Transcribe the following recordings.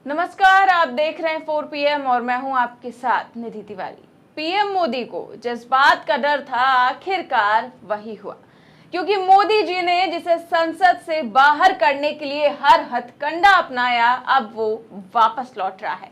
नमस्कार, आप देख रहे हैं 4 PM और मैं हूं आपके साथ निधि तिवारी। पीएम मोदी को जिस बात का डर था आखिरकार वही हुआ, क्योंकि मोदी जी ने जिसे संसद से बाहर करने के लिए हर हथकंडा अपनाया, अब वो वापस लौट रहा है।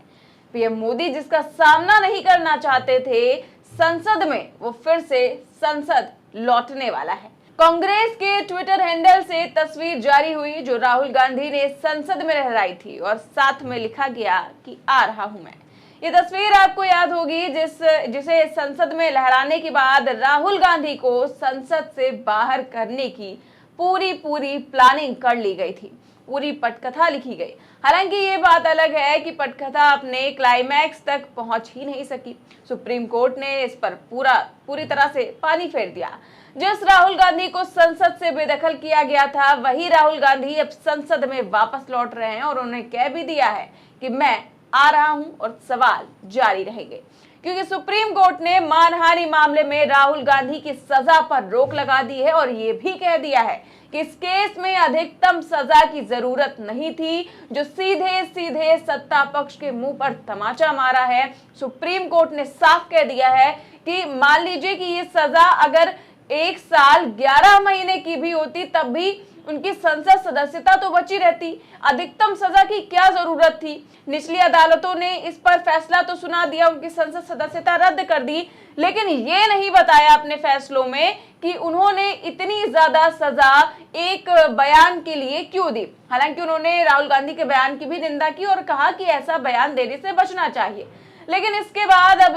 पीएम मोदी जिसका सामना नहीं करना चाहते थे संसद में, वो फिर से संसद लौटने वाला है। कांग्रेस के ट्विटर हैंडल से तस्वीर जारी हुई जो राहुल गांधी ने संसद में लहराई थी और साथ में लिखा गया कि आ रहा हूं मैं। ये तस्वीर आपको याद होगी जिसे संसद में लहराने के बाद राहुल गांधी को संसद से बाहर करने की पूरी प्लानिंग कर ली गई थी, पूरी पटकथा लिखी गई। हालांकि ये बात अलग है कि पटकथा अपने क्लाइमैक्स तक पहुंच ही नहीं सकी। सुप्रीम कोर्ट ने इस पर पूरी तरह से पानी फेर दिया। जिस राहुल गांधी को संसद से बेदखल किया गया था, वही राहुल गांधी अब संसद में वापस लौट रहे हैं और उन्हें कह भी दिया है कि मैं आ रहा हूं और सवाल जारी रहेंगे, क्योंकि सुप्रीम कोर्ट ने मानहानि मामले में राहुल गांधी की सजा पर रोक लगा दी है और ये भी कह दिया है कि इस केस में अधिकतम सजा की जरूरत नहीं थी, जो सीधे सत्ता पक्ष के मुंह पर तमाचा मारा है। सुप्रीम कोर्ट ने साफ कह दिया है कि मान लीजिए कि ये सजा अगर 1 साल 11 महीने की भी होती, तब भी उनकी संसद सदस्यता तो बची रहती। अधिकतम सजा की क्या जरूरत थी? निचली अदालतों ने इस पर फैसला तो सुना दिया, उनकी संसद सदस्यता रद्द कर दी, लेकिन ये नहीं बताया अपने फैसलों में कि उन्होंने इतनी ज्यादा सजा एक बयान के लिए क्यों दी। हालांकि उन्होंने राहुल गांधी के बयान की भी निंदा की और कहा कि ऐसा बयान देने से बचना चाहिए, लेकिन इसके बाद अब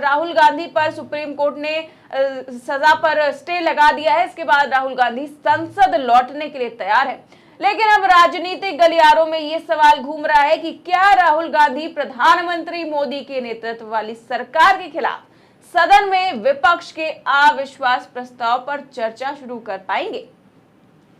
राहुल गांधी पर सुप्रीम कोर्ट ने सजा पर स्टे लगा दिया है। इसके बाद राहुल गांधी संसद लौटने के लिए तैयार है, लेकिन अब राजनीतिक गलियारों में ये सवाल घूम रहा है कि क्या राहुल गांधी प्रधानमंत्री मोदी के नेतृत्व वाली सरकार के खिलाफ सदन में विपक्ष के अविश्वास प्रस्ताव पर चर्चा शुरू कर पाएंगे,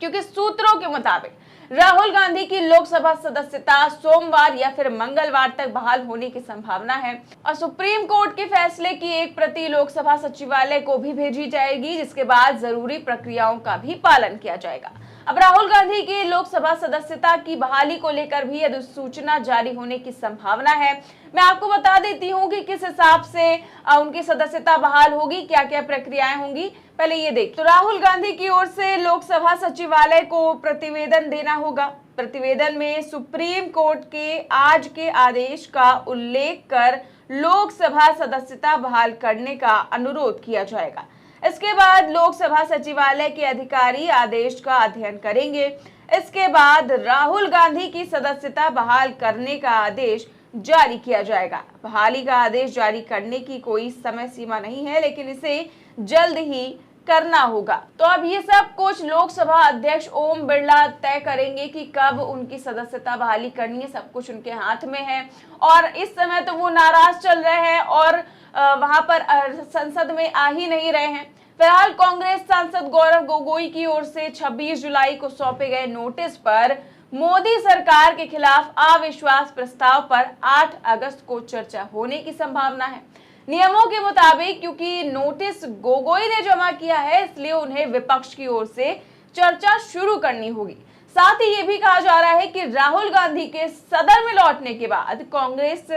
क्योंकि सूत्रों के मुताबिक राहुल गांधी की लोकसभा सदस्यता सोमवार या फिर मंगलवार तक बहाल होने की संभावना है और सुप्रीम कोर्ट के फैसले की एक प्रति लोकसभा सचिवालय को भी भेजी जाएगी, जिसके बाद जरूरी प्रक्रियाओं का भी पालन किया जाएगा। अब राहुल गांधी की लोकसभा सदस्यता की बहाली को लेकर भी अधिसूचना जारी होने की संभावना है। मैं आपको बता देती हूँ कि किस हिसाब से उनकी सदस्यता बहाल होगी, क्या क्या प्रक्रियाएं होंगी। पहले ये देख, तो राहुल गांधी की ओर से लोकसभा सचिवालय को प्रतिवेदन देना होगा। प्रतिवेदन में सुप्रीम कोर्ट के आज के आदेश का उल्लेख कर लोकसभा सदस्यता बहाल करने का अनुरोध किया जाएगा। इसके बाद लोकसभा सचिवालय के अधिकारी आदेश का अध्ययन करेंगे। इसके बाद राहुल गांधी की सदस्यता बहाल करने का आदेश जारी किया जाएगा। बहाली का आदेश जारी करने की कोई समय सीमा नहीं है, लेकिन इसे जल्द ही करना होगा। तो अब ये सब कुछ लोकसभा अध्यक्ष ओम बिरला तय करेंगे कि कब उनकी सदस्यता बहाली करनी है। सब कुछ उनके हाथ में है और इस समय तो वो नाराज चल रहे हैं और वहां पर संसद में आ ही नहीं रहे हैं। फिलहाल कांग्रेस सांसद गौरव गोगोई की ओर से 26 जुलाई को सौंपे गए नोटिस पर मोदी सरकार के खिलाफ अविश्वास प्रस्ताव पर 8 अगस्त को चर्चा होने की संभावना है। नियमों के मुताबिक क्योंकि नोटिस गोगोई ने जमा किया है, इसलिए उन्हें विपक्ष की ओर से चर्चा शुरू करनी होगी। साथ ही ये भी कहा जा रहा है कि राहुल गांधी के सदन में लौटने के बाद कांग्रेस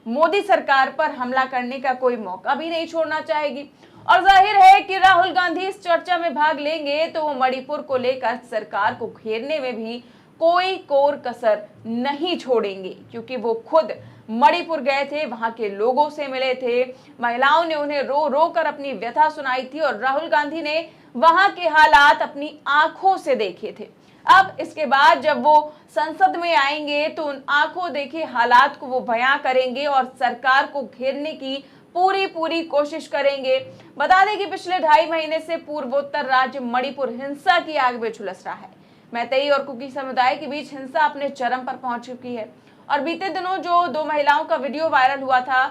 मोदी सरकार पर हमला करने का कोई मौका भी नहीं छोड़ना चाहेगी और जाहिर है कि राहुल गांधी इस चर्चा में भाग लेंगे तो वो मणिपुर को लेकर सरकार को घेरने में भी कोई कोर कसर नहीं छोड़ेंगे, क्योंकि वो खुद मणिपुर गए थे, वहां के लोगों से मिले थे, महिलाओं ने उन्हें रो रो कर अपनी व्यथा सुनाई थी और राहुल गांधी ने वहां के हालात अपनी आंखों से देखे थे। अब इसके बाद जब वो संसद में आएंगे तो उन आंखों देखे हालात को वो बयां करेंगे और सरकार को घेरने की पूरी कोशिश करेंगे। बता दें कि पिछले 2.5 महीने से पूर्वोत्तर राज्य मणिपुर हिंसा की आग में झुलस रहा है। मैतेई और कुकी समुदाय के बीच हिंसा अपने चरम पर पहुंच चुकी है और बीते दिनों जो 2 महिलाओं का वीडियो वायरल हुआ था,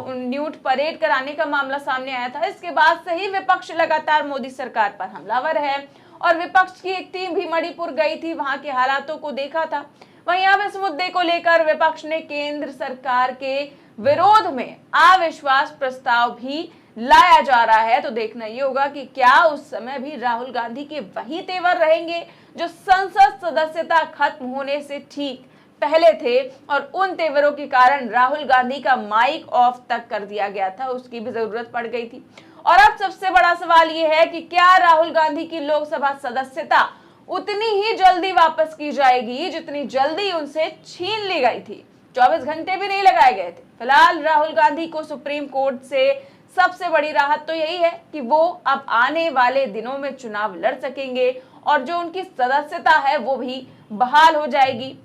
न्यूड परेड कराने का मामला सामने आया था, इसके बाद से ही विपक्ष लगातार मोदी सरकार पर हमलावर है और विपक्ष की एक टीम भी मणिपुर गई थी, वहां के हालातों को देखा था। वहीं अब इस मुद्दे को लेकर विपक्ष ने केंद्र सरकार के विरोध में अविश्वास प्रस्ताव भी लाया जा रहा है। तो देखना ये होगा कि क्या उस समय भी राहुल गांधी के वही तेवर रहेंगे जो संसद सदस्यता खत्म होने से ठीक पहले थे और उन तेवरों के कारण राहुल गांधी का माइक ऑफ तक कर दिया गया था, उसकी भी जरूरत पड़ गई थी। और अब सबसे बड़ा सवाल यह है कि क्या राहुल गांधी की लोकसभा सदस्यता उतनी ही जल्दी वापस की जाएगी जितनी जल्दी उनसे छीन ली गई थी। 24 घंटे भी नहीं लगाए गए थे। फिलहाल राहुल गांधी को सुप्रीम कोर्ट से सबसे बड़ी राहत तो यही है कि वो अब आने वाले दिनों में चुनाव लड़ सकेंगे और जो उनकी सदस्यता है वो भी बहाल हो जाएगी।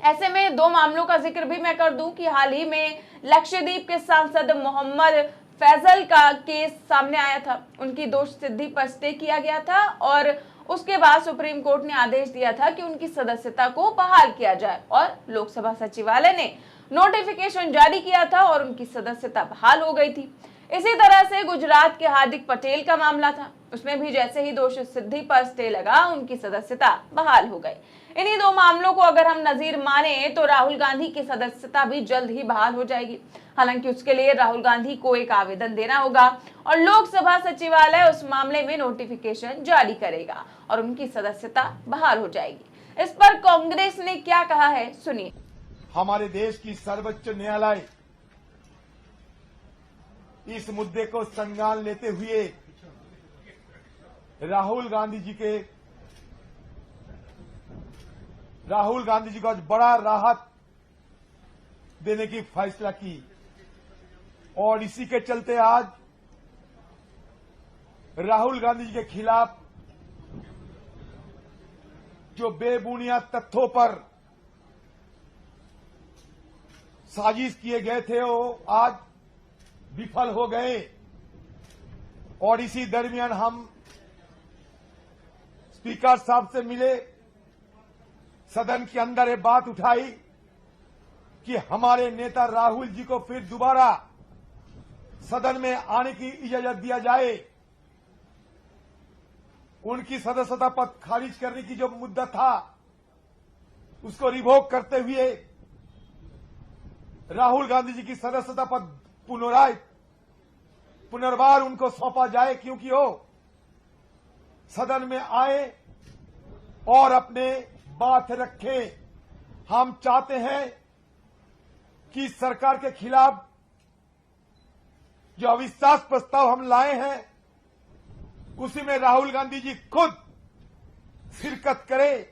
ऐसे में दो मामलों का जिक्र भी मैं कर दूं कि हाल ही में लक्षद्वीप के सांसद मोहम्मद फैजल का केस सामने आया था। उनकी दोष सिद्धि पर स्टे किया गया था और उसके बाद सुप्रीम कोर्ट ने आदेश दिया था कि उनकी सदस्यता को बहाल किया जाए और लोकसभा सचिवालय ने नोटिफिकेशन जारी किया था और उनकी सदस्यता बहाल हो गई थी। इसी तरह से गुजरात के हार्दिक पटेल का मामला था, उसमें भी जैसे ही दोष सिद्धि पर स्टे लगा उनकी सदस्यता बहाल हो गई। इन्हीं दो मामलों को अगर हम नजीर माने तो राहुल गांधी की सदस्यता भी जल्द ही बहाल हो जाएगी। हालांकि उसके लिए राहुल गांधी को एक आवेदन देना होगा और लोकसभा सचिवालय उस मामले में नोटिफिकेशन जारी करेगा और उनकी सदस्यता बहाल हो जाएगी। इस पर कांग्रेस ने क्या कहा है, सुनिए। हमारे देश की सर्वोच्च न्यायालय इस मुद्दे को संज्ञान लेते हुए राहुल गांधी जी को आज बड़ा राहत देने की फैसला की और इसी के चलते आज राहुल गांधी जी के खिलाफ जो बेबुनियाद तथ्यों पर साजिश किए गए थे वो आज विफल हो गए। और इसी दरमियान हम स्पीकर साहब से मिले, सदन के अंदर ये बात उठाई कि हमारे नेता राहुल जी को फिर दोबारा सदन में आने की इजाजत दिया जाए। उनकी सदस्यता पद खारिज करने की जो मुद्दा था उसको रिवोक करते हुए राहुल गांधी जी की सदस्यता पद पुनर्वार उनको सौंपा जाए, क्योंकि वो सदन में आए और अपने बात रखे। हम चाहते हैं कि सरकार के खिलाफ जो अविश्वास प्रस्ताव हम लाए हैं उसी में राहुल गांधी जी खुद शिरकत करें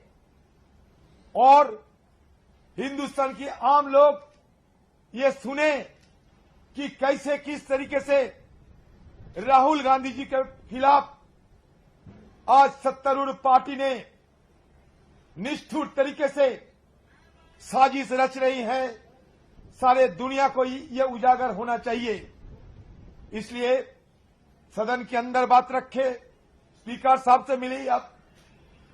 और हिंदुस्तान की आम लोग ये सुने कि कैसे किस तरीके से राहुल गांधी जी के खिलाफ आज सत्तारूढ़ पार्टी ने निष्ठुर तरीके से साजिश रच रही है। सारे दुनिया को ये उजागर होना चाहिए। इसलिए सदन के अंदर बात रखे, स्पीकर साहब से मिली, अब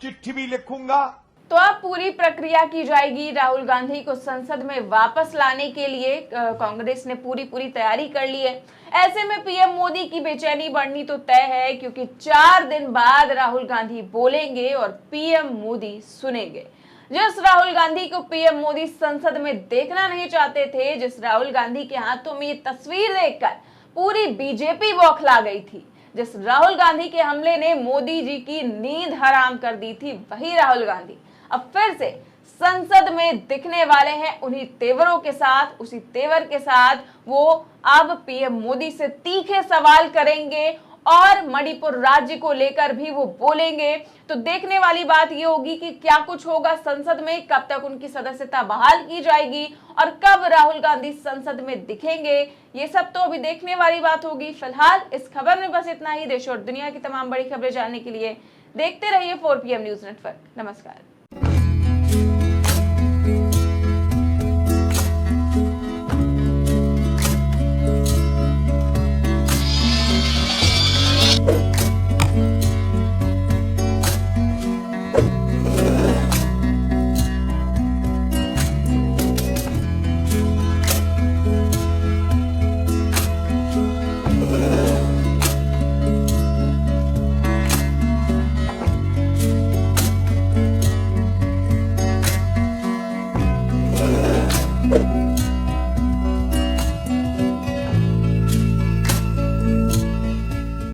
चिट्ठी भी लिखूंगा। तो अब पूरी प्रक्रिया की जाएगी राहुल गांधी को संसद में वापस लाने के लिए। कांग्रेस ने पूरी तैयारी कर ली है। ऐसे में पीएम मोदी की बेचैनी बढ़नी तो तय है, क्योंकि 4 दिन बाद राहुल गांधी बोलेंगे और पीएम मोदी सुनेंगे। जिस राहुल गांधी को पीएम मोदी संसद में देखना नहीं चाहते थे, जिस राहुल गांधी के हाथों में ये तस्वीर देखकर पूरी बीजेपी बौखला गई थी, जिस राहुल गांधी के हमले ने मोदी जी की नींद हराम कर दी थी, वही राहुल गांधी अब फिर से संसद में दिखने वाले हैं। उन्हीं तेवरों के साथ, उसी तेवर के साथ वो अब पीएम मोदी से तीखे सवाल करेंगे और मणिपुर राज्य को लेकर भी वो बोलेंगे। तो देखने वाली बात ये होगी कि क्या कुछ होगा संसद में, कब तक उनकी सदस्यता बहाल की जाएगी और कब राहुल गांधी संसद में दिखेंगे, ये सब तो अभी देखने वाली बात होगी। फिलहाल इस खबर में बस इतना ही। देश और दुनिया की तमाम बड़ी खबरें जानने के लिए देखते रहिए 4PM न्यूज नेटवर्क। नमस्कार।